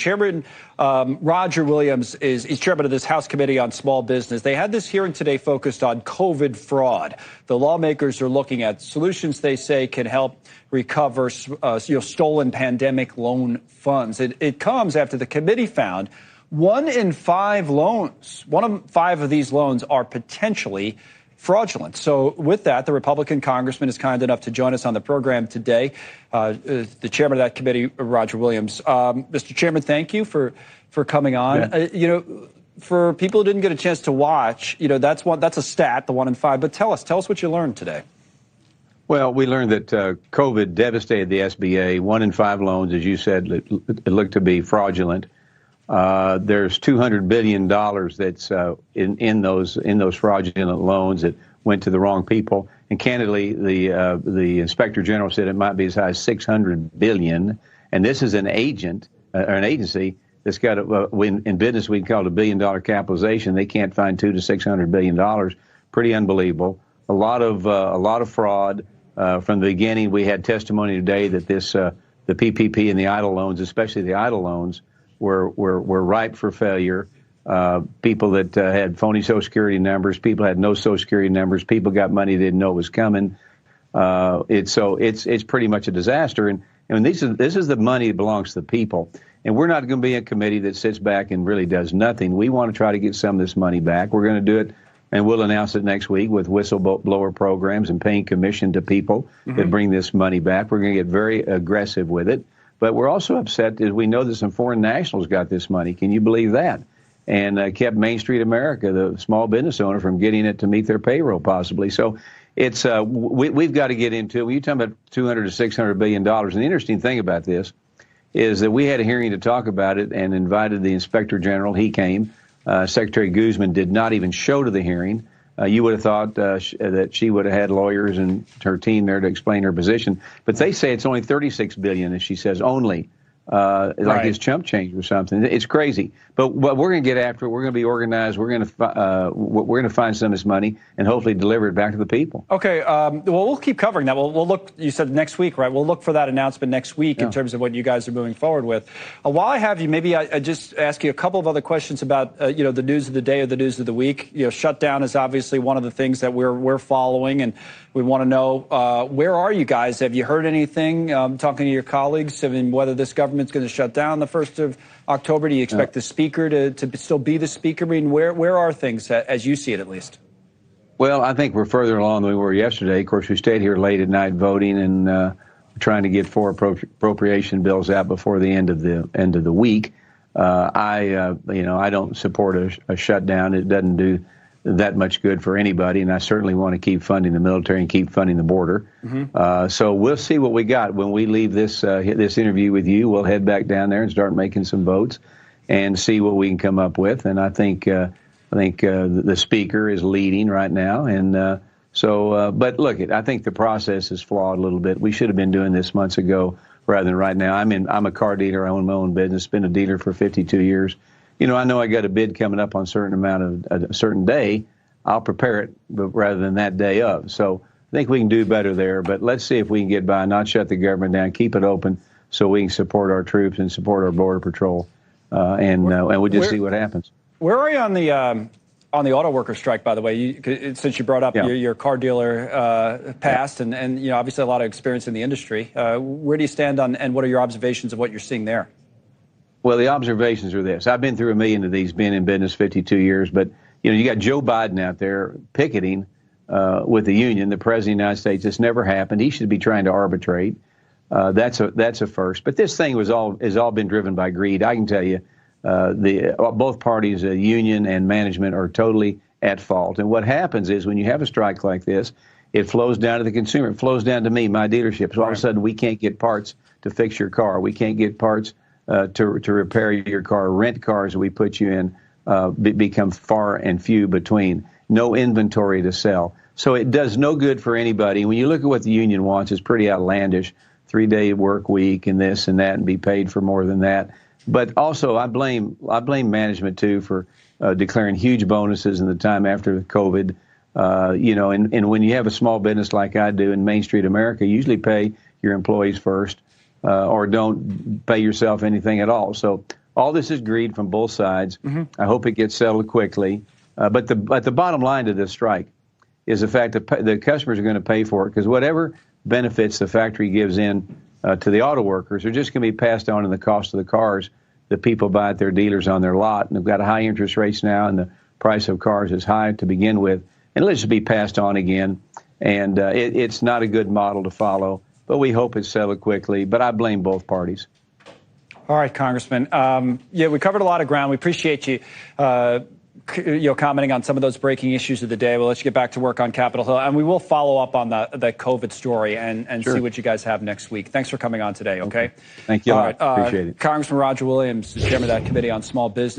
Chairman Roger Williams he's chairman of this House Committee on Small Business. They had this hearing today focused on COVID fraud. The lawmakers are looking at solutions they say can help recover stolen pandemic loan funds. It comes after the committee found one in five of these loans are potentially fraudulent. So with that, the Republican congressman is kind enough to join us on the program today. The chairman of that committee, Roger Williams. Mr. Chairman, thank you for coming on. Yeah. For people who didn't get a chance to watch, that's a stat, the 1 in 5. But tell us what you learned today. Well, we learned that COVID devastated the SBA. 1 in 5 loans, as you said, it looked to be fraudulent. There's $200 billion that's in those fraudulent loans that went to the wrong people. And candidly, the Inspector General said it might be as high as $600 billion. And this is an agency that's got in business we'd call it $1 billion capitalization. They can't find $200 to $600 billion. Pretty unbelievable. A lot of fraud from the beginning. We had testimony today that the PPP and the EIDL loans, especially the EIDL loans, were ripe for failure. People that had phony Social Security numbers, people had no Social Security numbers, people got money they didn't know was coming. It's pretty much a disaster. And this is the money that belongs to the people. And we're not going to be a committee that sits back and really does nothing. We want to try to get some of this money back. We're going to do it, and we'll announce it next week with whistleblower programs and paying commission to people that bring this money back. We're going to get very aggressive with it. But we're also upset as we know that some foreign nationals got this money. Can you believe that? And kept Main Street America, the small business owner, from getting it to meet their payroll possibly. So it's we've got to get into it. When you're talking about $200 to $600 billion, and the interesting thing about this is that we had a hearing to talk about it and invited the Inspector General. He came. Secretary Guzman did not even show to the hearing. You would have thought that she would have had lawyers and her team there to explain her position. But they say it's only $36 billion, as she says, only. Like it's chump change or something. It's crazy. But we're going to get after it. We're going to be organized. We're going to find some of this money and hopefully deliver it back to the people. Okay. Well, we'll keep covering that. We'll look. You said next week, right? We'll look for that announcement next week in terms of what you guys are moving forward with. While I have you, maybe I just ask you a couple of other questions about the news of the day or the news of the week. Shutdown is obviously one of the things that we're following, and we want to know where are you guys? Have you heard anything? Talking to your colleagues, I mean, whether this government's going to shut down the 1st of October? Do you expect the speaker to still be the speaker? I mean, where are things as you see it, at least? Well, I think we're further along than we were yesterday. Of course, we stayed here late at night voting and trying to get 4 appropriation bills out before the end of the week. I don't support a shutdown. It doesn't do that much good for anybody, and I certainly want to keep funding the military and keep funding the border. So we'll see what we got when we leave this interview with you. We'll head back down there and start making some votes and see what we can come up with. And I think the speaker is leading right now, and but look, I think the process is flawed a little bit. We should have been doing this months ago rather than right now. I'm a car dealer. I own my own business. Been a dealer for 52 years. I know I got a bid coming up on a certain day. I'll prepare it, but rather than that day of. So I think we can do better there. But let's see if we can get by, not shut the government down, keep it open, so we can support our troops and support our border patrol, and we'll just see what happens. Where are you on the auto worker strike? By the way, since you brought up your car dealer past, and obviously a lot of experience in the industry. Where do you stand on, and what are your observations of what you're seeing there? Well, the observations are this. I've been through a million of these, been in business 52 years, but you got Joe Biden out there picketing with the union, the president of the United States. This never happened. He should be trying to arbitrate. That's a first. But this thing has all been driven by greed. I can tell you, both parties, union and management, are totally at fault. And what happens is when you have a strike like this, it flows down to the consumer. It flows down to me, my dealership. So all of a sudden, we can't get parts to fix your car. We can't get parts to repair your car. Rent cars we put you in become far and few between. No inventory to sell. So it does no good for anybody. When you look at what the union wants, it's pretty outlandish. 3-day work week and this and that, and be paid for more than that. But also, I blame management too for declaring huge bonuses in the time after COVID. And when you have a small business like I do in Main Street America, you usually pay your employees first. Or don't pay yourself anything at all. So all this is greed from both sides. I hope it gets settled quickly. But the bottom line to this strike is the fact that the customers are going to pay for it, because whatever benefits the factory gives in to the auto workers are just going to be passed on in the cost of the cars that people buy at their dealers on their lot. And they've got high interest rates now, and the price of cars is high to begin with. And it'll just be passed on again. And it's not a good model to follow, but we hope it's settled quickly. But I blame both parties. All right, Congressman. Yeah, we covered a lot of ground. We appreciate you, commenting on some of those breaking issues of the day. We'll let you get back to work on Capitol Hill, and we will follow up on the COVID story and Sure. see what you guys have next week. Thanks for coming on today. Okay. Thank you. All right. Appreciate it. Congressman Roger Williams, chairman of that committee on small business.